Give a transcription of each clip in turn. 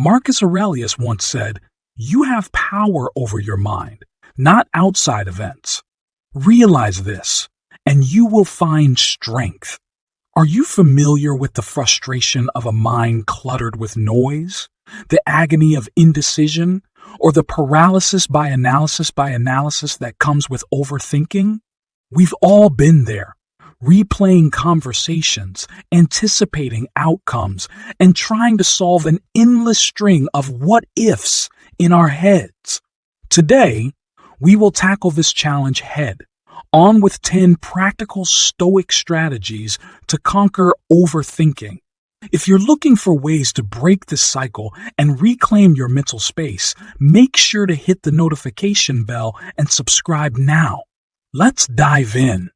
Marcus Aurelius once said, "You have power over your mind, not outside events. Realize this, and you will find strength." Are you familiar with the frustration of a mind cluttered with noise, the agony of indecision, or the paralysis by analysis that comes with overthinking? We've all been there, replaying conversations, anticipating outcomes, and trying to solve an endless string of what-ifs in our heads. Today, we will tackle this challenge head on with 10 practical Stoic strategies to conquer overthinking. If you're looking for ways to break this cycle and reclaim your mental space, make sure to hit the notification bell and subscribe now. Let's dive in.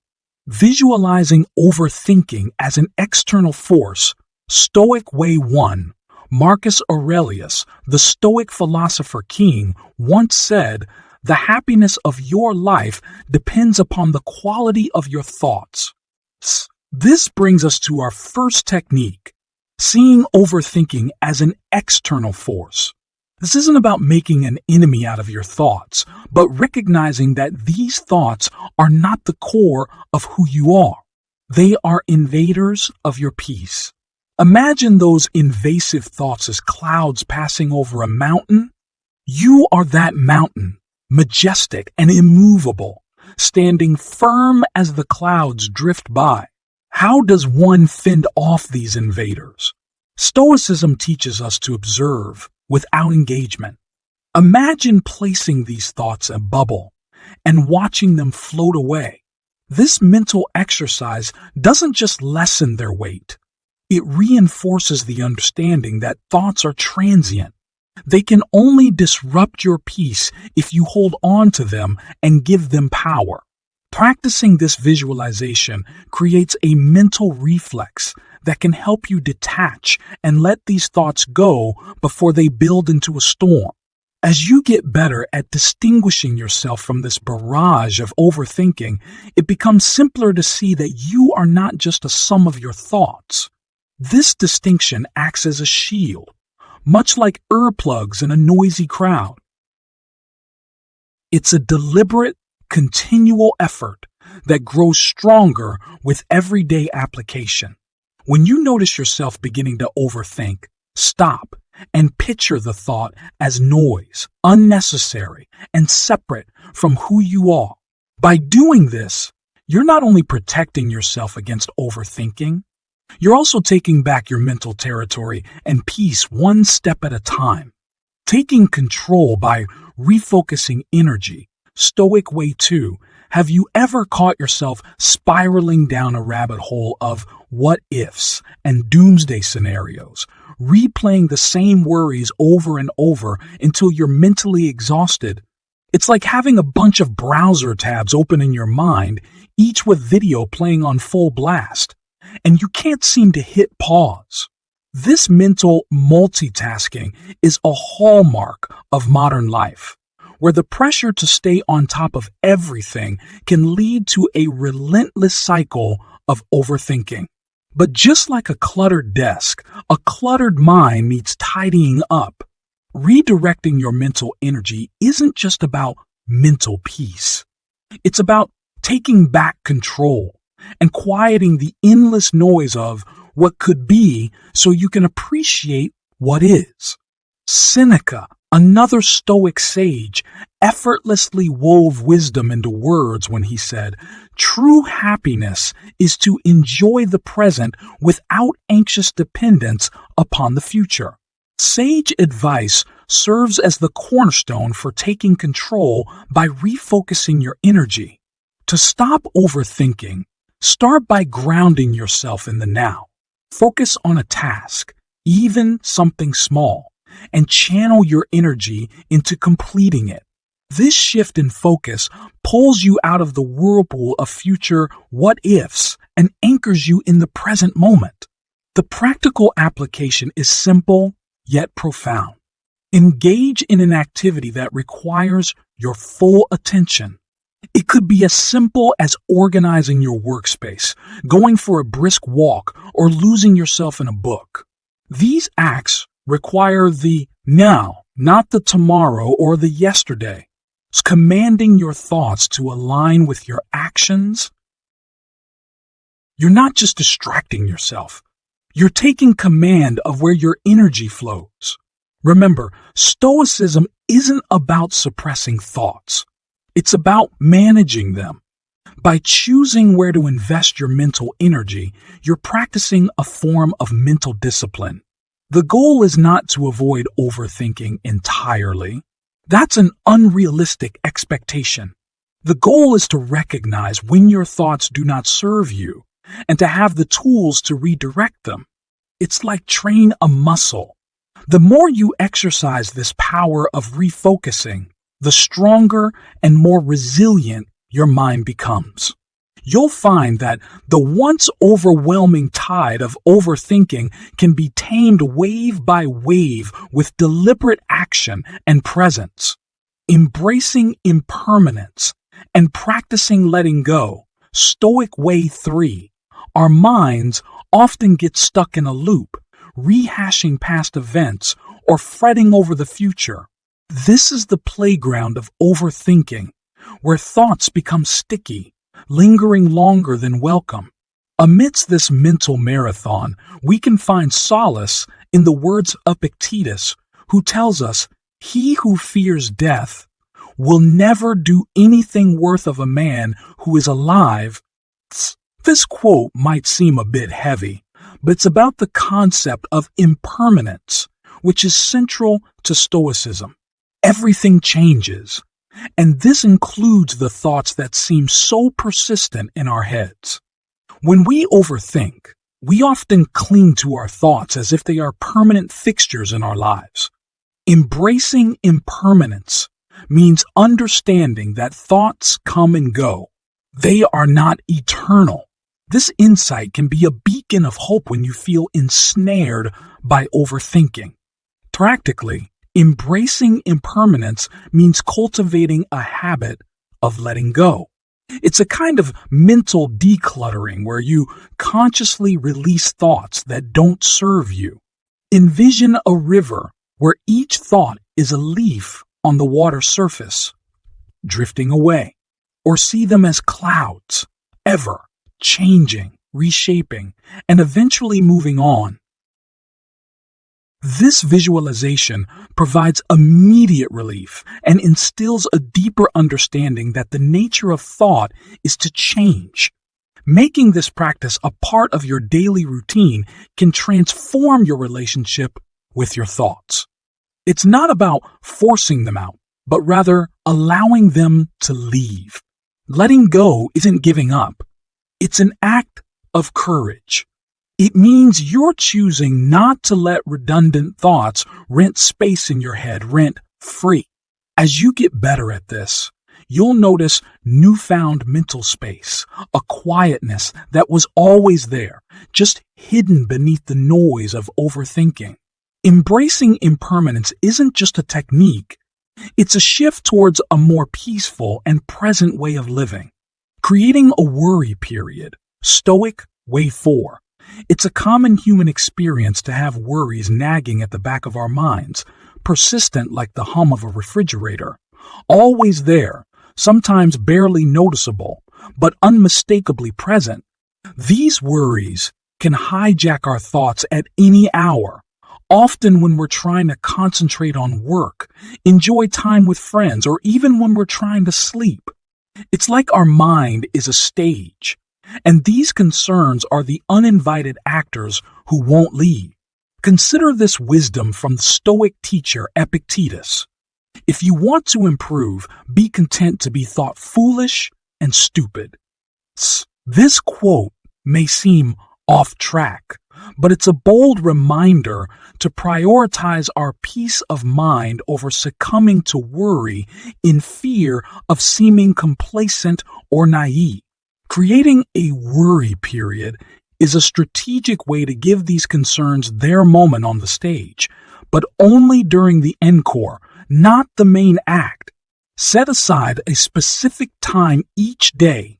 Visualizing overthinking as an external force. Stoic Way 1. Marcus Aurelius, the Stoic philosopher king, once said, "The happiness of your life depends upon the quality of your thoughts." This brings us to our first technique, seeing overthinking as an external force. This isn't about making an enemy out of your thoughts, but recognizing that these thoughts are not the core of who you are. They are invaders of your peace. Imagine those invasive thoughts as clouds passing over a mountain. You are that mountain, majestic and immovable, standing firm as the clouds drift by. How does one fend off these invaders? Stoicism teaches us to observe without engagement. Imagine placing these thoughts in a bubble and watching them float away. This mental exercise doesn't just lessen their weight, it reinforces the understanding that thoughts are transient. They can only disrupt your peace if you hold on to them and give them power. Practicing this visualization creates a mental reflex that can help you detach and let these thoughts go before they build into a storm. As you get better at distinguishing yourself from this barrage of overthinking, it becomes simpler to see that you are not just a sum of your thoughts. This distinction acts as a shield, much like earplugs in a noisy crowd. It's a deliberate, continual effort that grows stronger with everyday application. When you notice yourself beginning to overthink, stop and picture the thought as noise, unnecessary, and separate from who you are. By doing this, you're not only protecting yourself against overthinking, you're also taking back your mental territory and peace one step at a time. Taking control by refocusing energy. Stoic Way 2. Have you ever caught yourself spiraling down a rabbit hole of what-ifs and doomsday scenarios, replaying the same worries over and over until you're mentally exhausted? It's like having a bunch of browser tabs open in your mind, each with video playing on full blast, and you can't seem to hit pause. This mental multitasking is a hallmark of modern life, where the pressure to stay on top of everything can lead to a relentless cycle of overthinking. But just like a cluttered desk, a cluttered mind needs tidying up. Redirecting your mental energy isn't just about mental peace. It's about taking back control and quieting the endless noise of what could be so you can appreciate what is. Seneca, another Stoic sage, effortlessly wove wisdom into words when he said, "True happiness is to enjoy the present without anxious dependence upon the future." Sage advice serves as the cornerstone for taking control by refocusing your energy. To stop overthinking, start by grounding yourself in the now. Focus on a task, even something small, and channel your energy into completing it. This shift in focus pulls you out of the whirlpool of future what-ifs and anchors you in the present moment. The practical application is simple yet profound. Engage in an activity that requires your full attention. It could be as simple as organizing your workspace, going for a brisk walk, or losing yourself in a book. These acts require the Now, not the tomorrow or the yesterday. It's commanding your thoughts to align with your actions. You're not just distracting yourself. You're taking command of where your energy flows. Remember, Stoicism isn't about suppressing thoughts. It's about managing them. By choosing where to invest your mental energy, you're practicing a form of mental discipline. The goal is not to avoid overthinking entirely. That's an unrealistic expectation. The goal is to recognize when your thoughts do not serve you and to have the tools to redirect them. It's like train a muscle. The more you exercise this power of refocusing, the stronger and more resilient your mind becomes. You'll find that the once overwhelming tide of overthinking can be tamed wave by wave with deliberate action and presence. Embracing impermanence and practicing letting go, Stoic Way 3, our minds often get stuck in a loop, rehashing past events or fretting over the future. This is the playground of overthinking, where thoughts become sticky, lingering longer than welcome. Amidst this mental marathon, we can find solace in the words of Epictetus, who tells us, "He who fears death will never do anything worth of a man who is alive." This quote might seem a bit heavy, but it's about the concept of impermanence, which is central to Stoicism. Everything changes, and this includes the thoughts that seem so persistent in our heads. When we overthink, we often cling to our thoughts as if they are permanent fixtures in our lives. Embracing impermanence means understanding that thoughts come and go. They are not eternal. This insight can be a beacon of hope when you feel ensnared by overthinking. Practically, embracing impermanence means cultivating a habit of letting go. It's a kind of mental decluttering where you consciously release thoughts that don't serve you. Envision a river where each thought is a leaf on the water surface, drifting away, or see them as clouds, ever changing, reshaping, and eventually moving on. This visualization provides immediate relief and instills a deeper understanding that the nature of thought is to change. Making this practice a part of your daily routine can transform your relationship with your thoughts. It's not about forcing them out, but rather allowing them to leave. Letting go isn't giving up. It's an act of courage. It means you're choosing not to let redundant thoughts rent space in your head rent free. As you get better at this, you'll notice newfound mental space, a quietness that was always there, just hidden beneath the noise of overthinking. Embracing impermanence isn't just a technique, it's a shift towards a more peaceful and present way of living. Creating a worry period, Stoic Way 4. It's a common human experience to have worries nagging at the back of our minds, persistent like the hum of a refrigerator. Always there, sometimes barely noticeable, but unmistakably present. These worries can hijack our thoughts at any hour, often when we're trying to concentrate on work, enjoy time with friends, or even when we're trying to sleep. It's like our mind is a stage, and these concerns are the uninvited actors who won't leave. Consider this wisdom from the Stoic teacher Epictetus. If you want to improve, be content to be thought foolish and stupid. This quote may seem off track, but it's a bold reminder to prioritize our peace of mind over succumbing to worry in fear of seeming complacent or naive. Creating a worry period is a strategic way to give these concerns their moment on the stage, but only during the encore, not the main act. Set aside a specific time each day,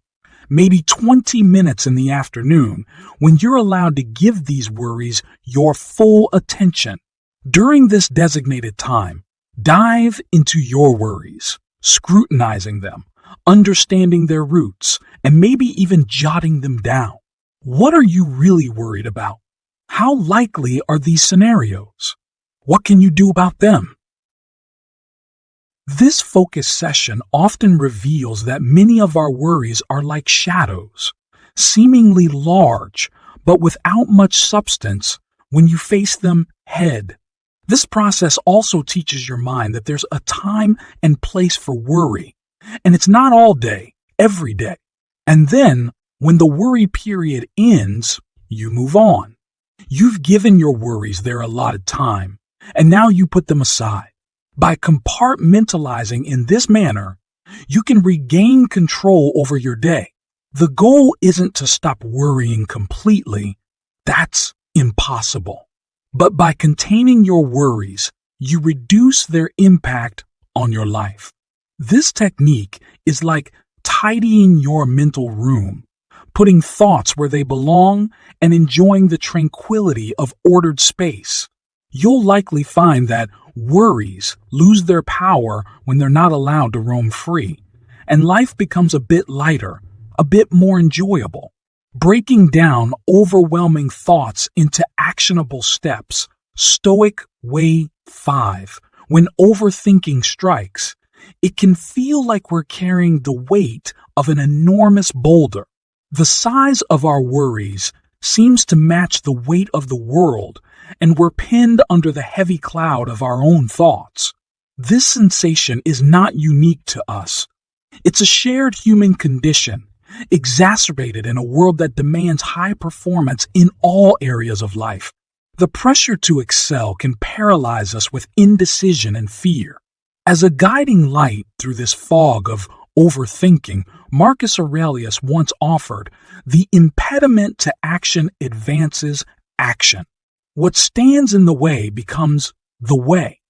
maybe 20 minutes in the afternoon, when you're allowed to give these worries your full attention. During this designated time, dive into your worries, scrutinizing them, understanding their roots, and maybe even jotting them down. What are you really worried about? How likely are these scenarios? What can you do about them? This focus session often reveals that many of our worries are like shadows, seemingly large, but without much substance when you face them head. This process also teaches your mind that there's a time and place for worry, and it's not all day, every day. And then, when the worry period ends, you move on. You've given your worries their allotted time, and now you put them aside. By compartmentalizing in this manner, you can regain control over your day. The goal isn't to stop worrying completely. That's impossible. But by containing your worries, you reduce their impact on your life. This technique is like tidying your mental room, putting thoughts where they belong, and enjoying the tranquility of ordered space. You'll likely find that worries lose their power when they're not allowed to roam free, and life becomes a bit lighter, a bit more enjoyable. Breaking down overwhelming thoughts into actionable steps, Stoic Way 5. When overthinking strikes, it can feel like we're carrying the weight of an enormous boulder. The size of our worries seems to match the weight of the world, and we're pinned under the heavy cloud of our own thoughts. This sensation is not unique to us. It's a shared human condition, exacerbated in a world that demands high performance in all areas of life. The pressure to excel can paralyze us with indecision and fear. As a guiding light through this fog of overthinking, Marcus Aurelius once offered, "The impediment to action advances action. What stands in the way becomes the way."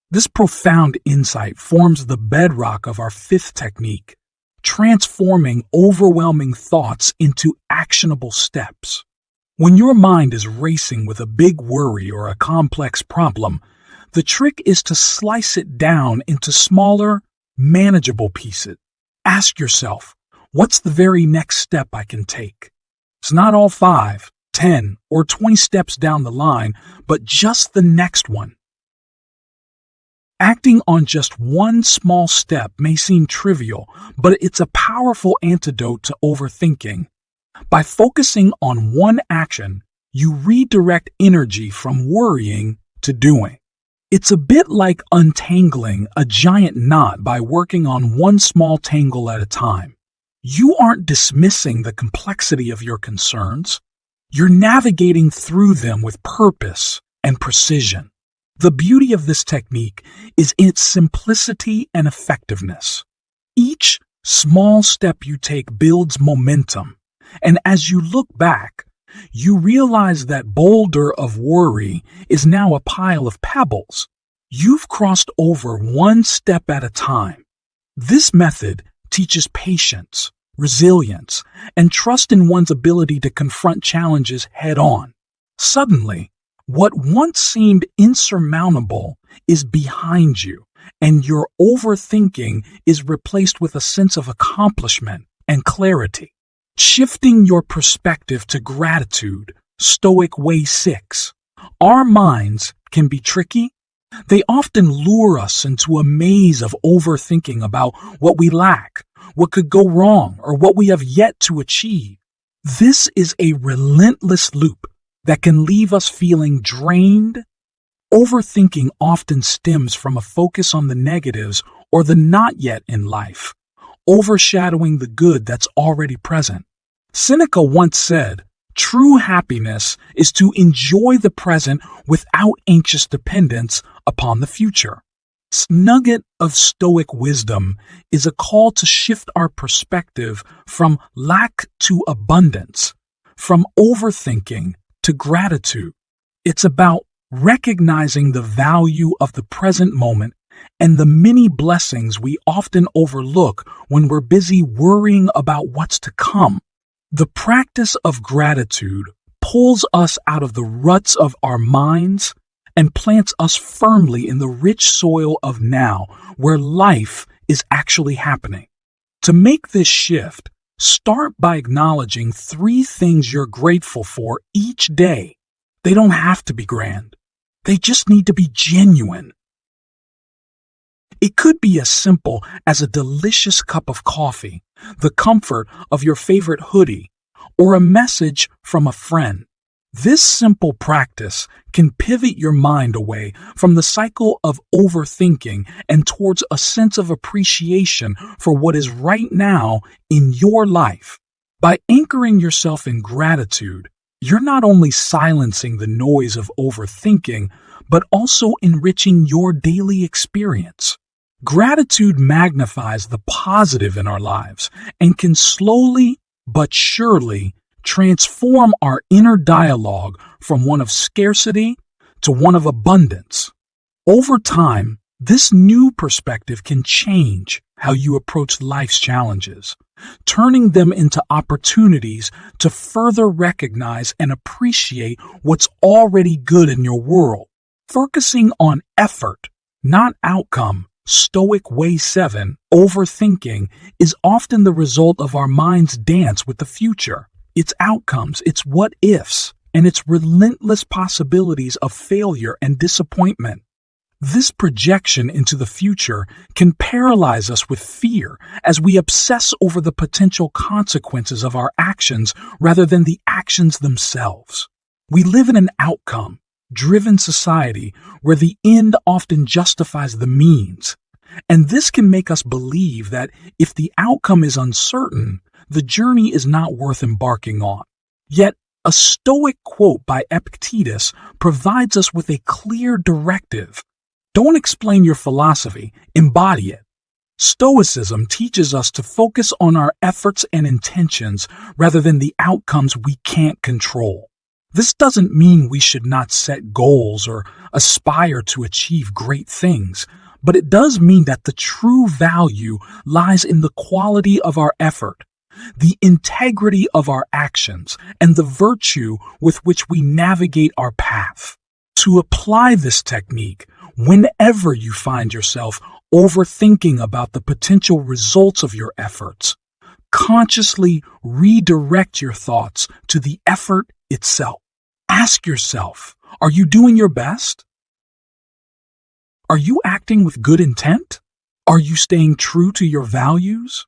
This profound insight forms the bedrock of our fifth technique, transforming overwhelming thoughts into actionable steps. When your mind is racing with a big worry or a complex problem, the trick is to slice it down into smaller, manageable pieces. Ask yourself, what's the very next step I can take? It's not all 5, 10, or 20 steps down the line, but just the next one. Acting on just one small step may seem trivial, but it's a powerful antidote to overthinking. By focusing on one action, you redirect energy from worrying to doing. It's a bit like untangling a giant knot by working on one small tangle at a time. You aren't dismissing the complexity of your concerns. You're navigating through them with purpose and precision. The beauty of this technique is its simplicity and effectiveness. Each small step you take builds momentum, and as you look back, you realize that boulder of worry is now a pile of pebbles. You've crossed over one step at a time. This method teaches patience, resilience, and trust in one's ability to confront challenges head on. Suddenly, what once seemed insurmountable is behind you, and your overthinking is replaced with a sense of accomplishment and clarity. Shifting your perspective to gratitude, Stoic Way 6. Our minds can be tricky. They often lure us into a maze of overthinking about what we lack, what could go wrong, or what we have yet to achieve. This is a relentless loop that can leave us feeling drained. Overthinking often stems from a focus on the negatives or the not yet in life, overshadowing the good that's already present. Seneca once said, "True happiness is to enjoy the present without anxious dependence upon the future." This nugget of Stoic wisdom is a call to shift our perspective from lack to abundance, from overthinking to gratitude. It's about recognizing the value of the present moment and the many blessings we often overlook when we're busy worrying about what's to come. The practice of gratitude pulls us out of the ruts of our minds and plants us firmly in the rich soil of now, where life is actually happening. To make this shift, start by acknowledging 3 things you're grateful for each day. They don't have to be grand. They just need to be genuine. It could be as simple as a delicious cup of coffee, the comfort of your favorite hoodie, or a message from a friend. This simple practice can pivot your mind away from the cycle of overthinking and towards a sense of appreciation for what is right now in your life. By anchoring yourself in gratitude, you're not only silencing the noise of overthinking, but also enriching your daily experience. Gratitude magnifies the positive in our lives and can slowly but surely transform our inner dialogue from one of scarcity to one of abundance. Over time, this new perspective can change how you approach life's challenges, turning them into opportunities to further recognize and appreciate what's already good in your world. Focusing on effort, not outcome, Stoic Way 7, overthinking, is often the result of our mind's dance with the future, its outcomes, its what-ifs, and its relentless possibilities of failure and disappointment. This projection into the future can paralyze us with fear as we obsess over the potential consequences of our actions rather than the actions themselves. We live in an outcome-driven society where the end often justifies the means, and this can make us believe that if the outcome is uncertain, the journey is not worth embarking on. Yet, a Stoic quote by Epictetus provides us with a clear directive. Don't explain your philosophy, embody it. Stoicism teaches us to focus on our efforts and intentions rather than the outcomes we can't control. This doesn't mean we should not set goals or aspire to achieve great things, but it does mean that the true value lies in the quality of our effort, the integrity of our actions, and the virtue with which we navigate our path. To apply this technique, whenever you find yourself overthinking about the potential results of your efforts, consciously redirect your thoughts to the effort itself. Ask yourself, are you doing your best? Are you acting with good intent? Are you staying true to your values?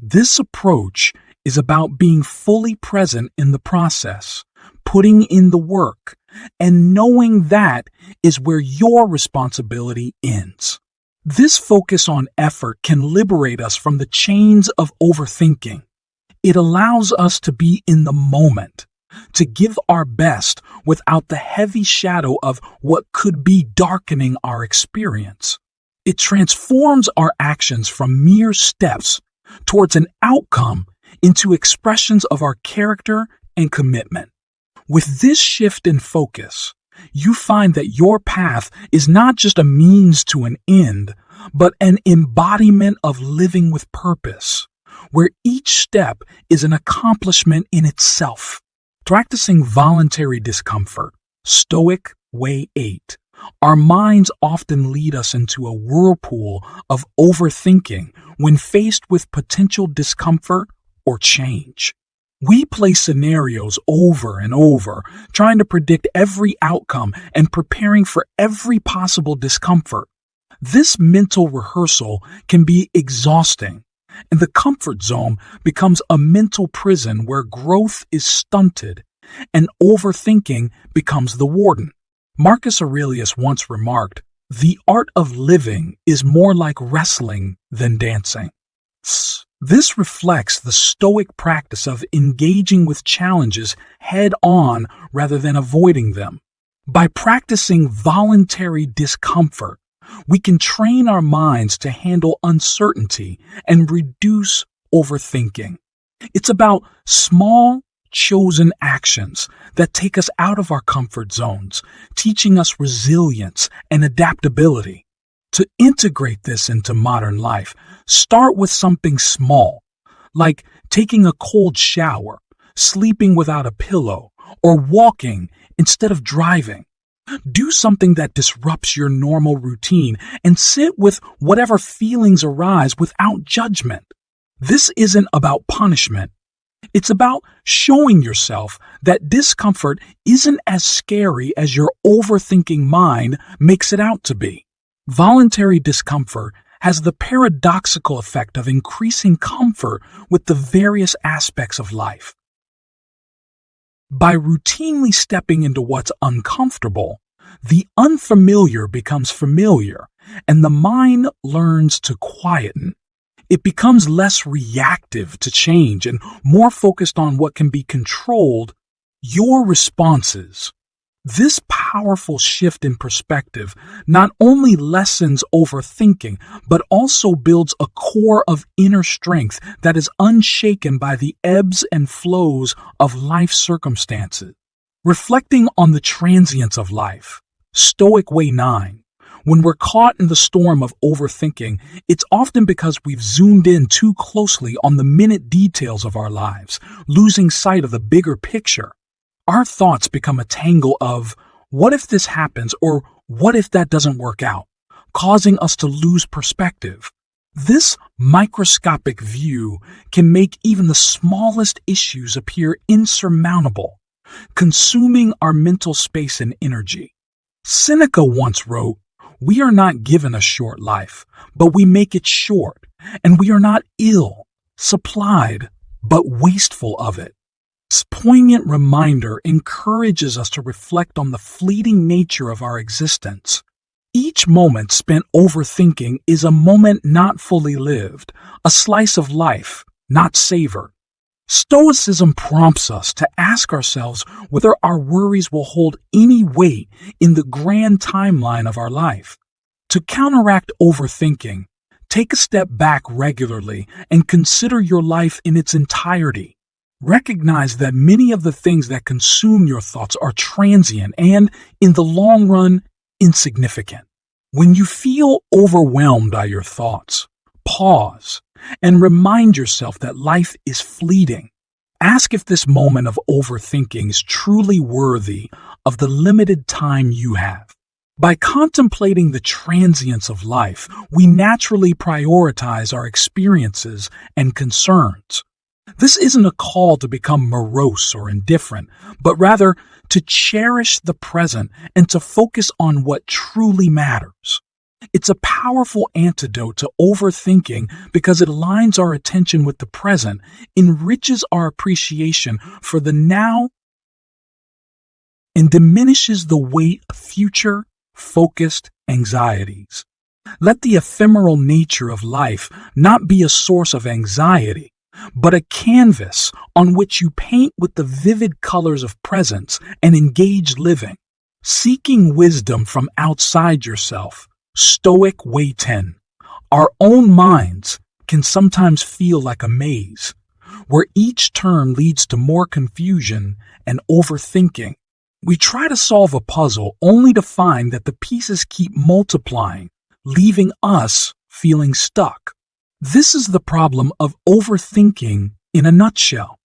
This approach is about being fully present in the process, putting in the work, and knowing that is where your responsibility ends. This focus on effort can liberate us from the chains of overthinking. It allows us to be in the moment, to give our best without the heavy shadow of what could be darkening our experience. It transforms our actions from mere steps towards an outcome into expressions of our character and commitment. With this shift in focus, you find that your path is not just a means to an end, but an embodiment of living with purpose, where each step is an accomplishment in itself. Practicing voluntary discomfort, Stoic Way 8, our minds often lead us into a whirlpool of overthinking when faced with potential discomfort or change. We play scenarios over and over, trying to predict every outcome and preparing for every possible discomfort. This mental rehearsal can be exhausting, and the comfort zone becomes a mental prison where growth is stunted and overthinking becomes the warden. Marcus Aurelius once remarked, "The art of living is more like wrestling than dancing." This reflects the Stoic practice of engaging with challenges head-on rather than avoiding them. By practicing voluntary discomfort, we can train our minds to handle uncertainty and reduce overthinking. It's about small, chosen actions that take us out of our comfort zones, teaching us resilience and adaptability. To integrate this into modern life, start with something small, like taking a cold shower, sleeping without a pillow, or walking instead of driving. Do something that disrupts your normal routine and sit with whatever feelings arise without judgment. This isn't about punishment. It's about showing yourself that discomfort isn't as scary as your overthinking mind makes it out to be. Voluntary discomfort has the paradoxical effect of increasing comfort with the various aspects of life. By routinely stepping into what's uncomfortable, the unfamiliar becomes familiar, and the mind learns to quieten. It becomes less reactive to change and more focused on what can be controlled, your responses. This powerful shift in perspective not only lessens overthinking, but also builds a core of inner strength that is unshaken by the ebbs and flows of life circumstances. Reflecting on the transience of life, Stoic Way 9. When we're caught in the storm of overthinking, it's often because we've zoomed in too closely on the minute details of our lives, losing sight of the bigger picture. Our thoughts become a tangle of, what if this happens, or what if that doesn't work out, causing us to lose perspective. This microscopic view can make even the smallest issues appear insurmountable, consuming our mental space and energy. Seneca once wrote, "We are not given a short life, but we make it short, and we are not ill, supplied, but wasteful of it." This poignant reminder encourages us to reflect on the fleeting nature of our existence. Each moment spent overthinking is a moment not fully lived, a slice of life not savored. Stoicism prompts us to ask ourselves whether our worries will hold any weight in the grand timeline of our life. To counteract overthinking, take a step back regularly and consider your life in its entirety. Recognize that many of the things that consume your thoughts are transient and, in the long run, insignificant. When you feel overwhelmed by your thoughts, pause and remind yourself that life is fleeting. Ask if this moment of overthinking is truly worthy of the limited time you have. By contemplating the transience of life, we naturally prioritize our experiences and concerns. This isn't a call to become morose or indifferent, but rather to cherish the present and to focus on what truly matters. It's a powerful antidote to overthinking because it aligns our attention with the present, enriches our appreciation for the now, and diminishes the weight of future-focused anxieties. Let the ephemeral nature of life not be a source of anxiety, but a canvas on which you paint with the vivid colors of presence and engaged living. Seeking wisdom from outside yourself, Stoic Way 10. Our own minds can sometimes feel like a maze, where each turn leads to more confusion and overthinking. We try to solve a puzzle only to find that the pieces keep multiplying, leaving us feeling stuck. This is the problem of overthinking in a nutshell.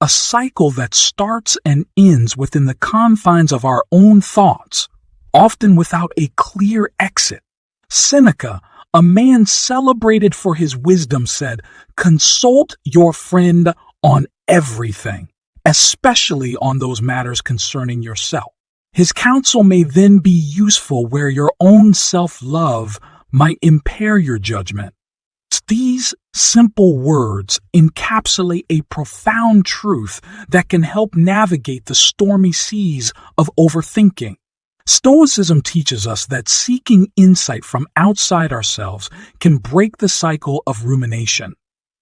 A cycle that starts and ends within the confines of our own thoughts, often without a clear exit. Seneca, a man celebrated for his wisdom, said, "Consult your friend on everything, especially on those matters concerning yourself. His counsel may then be useful where your own self-love might impair your judgment." These simple words encapsulate a profound truth that can help navigate the stormy seas of overthinking. Stoicism teaches us that seeking insight from outside ourselves can break the cycle of rumination.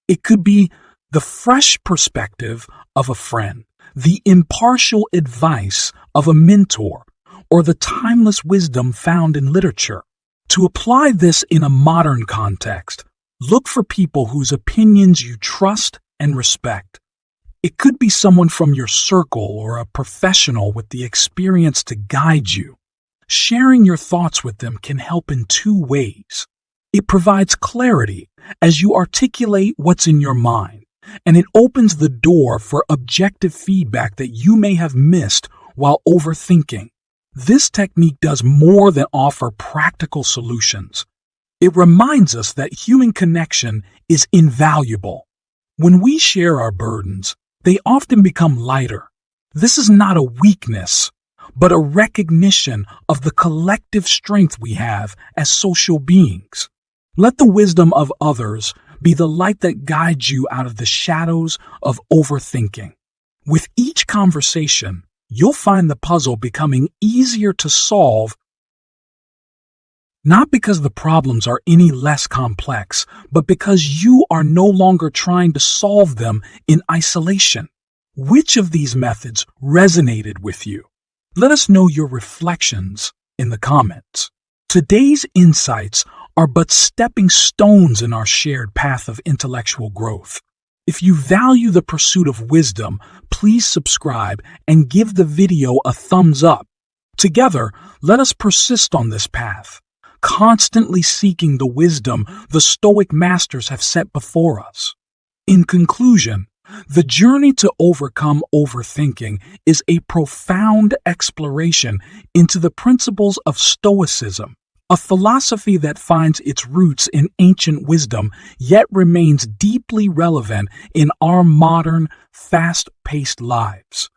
It could be the fresh perspective of a friend, the impartial advice of a mentor, or the timeless wisdom found in literature. To apply this in a modern context, look for people whose opinions you trust and respect. It could be someone from your circle or a professional with the experience to guide you. Sharing your thoughts with them can help in two ways. It provides clarity as you articulate what's in your mind, and it opens the door for objective feedback that you may have missed while overthinking. This technique does more than offer practical solutions. It reminds us that human connection is invaluable. When we share our burdens, they often become lighter. This is not a weakness, but a recognition of the collective strength we have as social beings. Let the wisdom of others be the light that guides you out of the shadows of overthinking. With each conversation, you'll find the puzzle becoming easier to solve, not because the problems are any less complex, but because you are no longer trying to solve them in isolation. Which of these methods resonated with you? Let us know your reflections in the comments. Today's insights are but stepping stones in our shared path of intellectual growth. If you value the pursuit of wisdom, please subscribe and give the video a thumbs up. Together, let us persist on this path, constantly seeking the wisdom the Stoic masters have set before us. In conclusion, the journey to overcome overthinking is a profound exploration into the principles of Stoicism, a philosophy that finds its roots in ancient wisdom yet remains deeply relevant in our modern, fast-paced lives.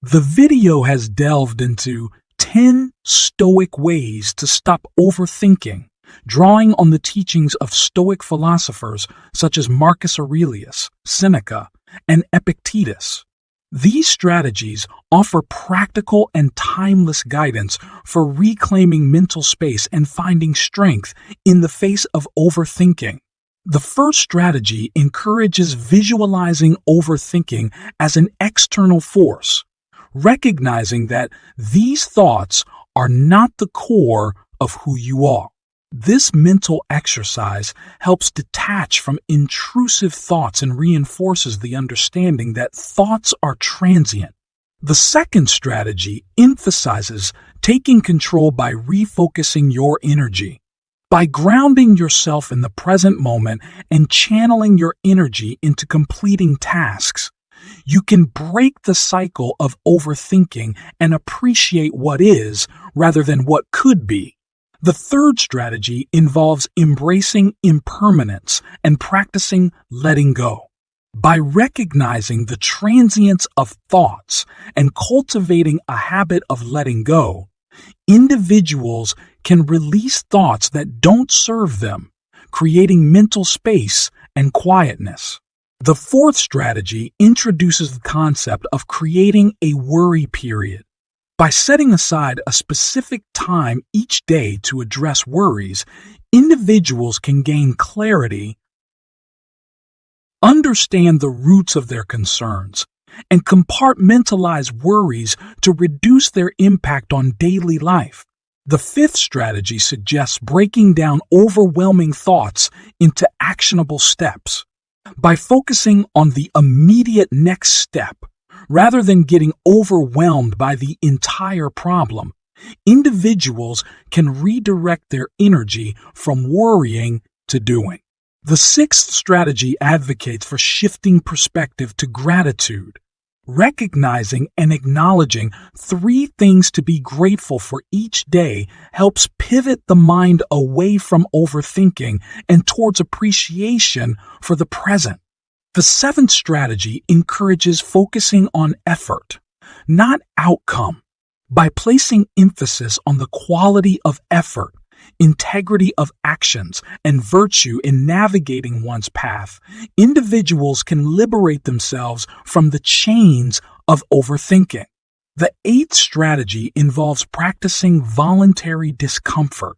The video has delved into 10 Stoic ways to stop overthinking, drawing on the teachings of Stoic philosophers such as Marcus Aurelius, Seneca, and Epictetus. These strategies offer practical and timeless guidance for reclaiming mental space and finding strength in the face of overthinking. The first strategy encourages visualizing overthinking as an external force, recognizing that these thoughts are not the core of who you are. This mental exercise helps detach from intrusive thoughts and reinforces the understanding that thoughts are transient. The second strategy emphasizes taking control by refocusing your energy. By grounding yourself in the present moment and channeling your energy into completing tasks, you can break the cycle of overthinking and appreciate what is rather than what could be. The third strategy involves embracing impermanence and practicing letting go. By recognizing the transience of thoughts and cultivating a habit of letting go, individuals can release thoughts that don't serve them, creating mental space and quietness. The fourth strategy introduces the concept of creating a worry period. By setting aside a specific time each day to address worries, individuals can gain clarity, understand the roots of their concerns, and compartmentalize worries to reduce their impact on daily life. The fifth strategy suggests breaking down overwhelming thoughts into actionable steps. By focusing on the immediate next step, rather than getting overwhelmed by the entire problem, individuals can redirect their energy from worrying to doing. The sixth strategy advocates for shifting perspective to gratitude. Recognizing and acknowledging 3 things to be grateful for each day helps pivot the mind away from overthinking and towards appreciation for the present. The seventh strategy encourages focusing on effort, not outcome. By placing emphasis on the quality of effort, integrity of actions, and virtue in navigating one's path, individuals can liberate themselves from the chains of overthinking. The eighth strategy involves practicing voluntary discomfort,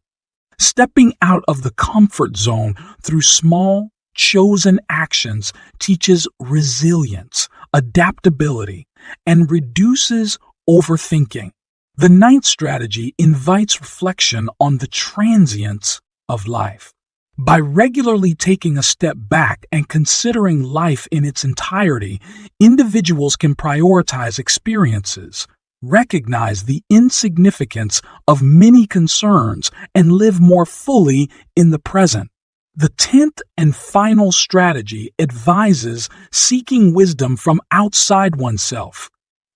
stepping out of the comfort zone through small, chosen actions teaches resilience, adaptability, and reduces overthinking. The ninth strategy invites reflection on the transience of life. By regularly taking a step back and considering life in its entirety, individuals can prioritize experiences, recognize the insignificance of many concerns, and live more fully in the present. The 10th and final strategy advises seeking wisdom from outside oneself,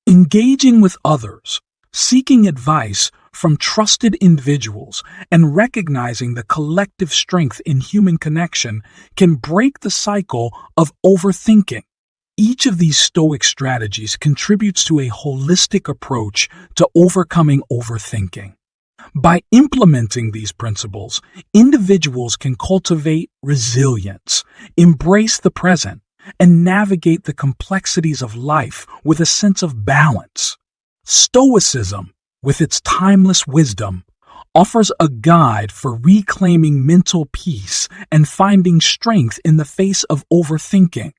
engaging with others, seeking advice from trusted individuals and recognizing the collective strength in human connection can break the cycle of overthinking. Each of these Stoic strategies contributes to a holistic approach to overcoming overthinking. By implementing these principles, individuals can cultivate resilience, embrace the present, and navigate the complexities of life with a sense of balance. Stoicism, with its timeless wisdom, offers a guide for reclaiming mental peace and finding strength in the face of overthinking.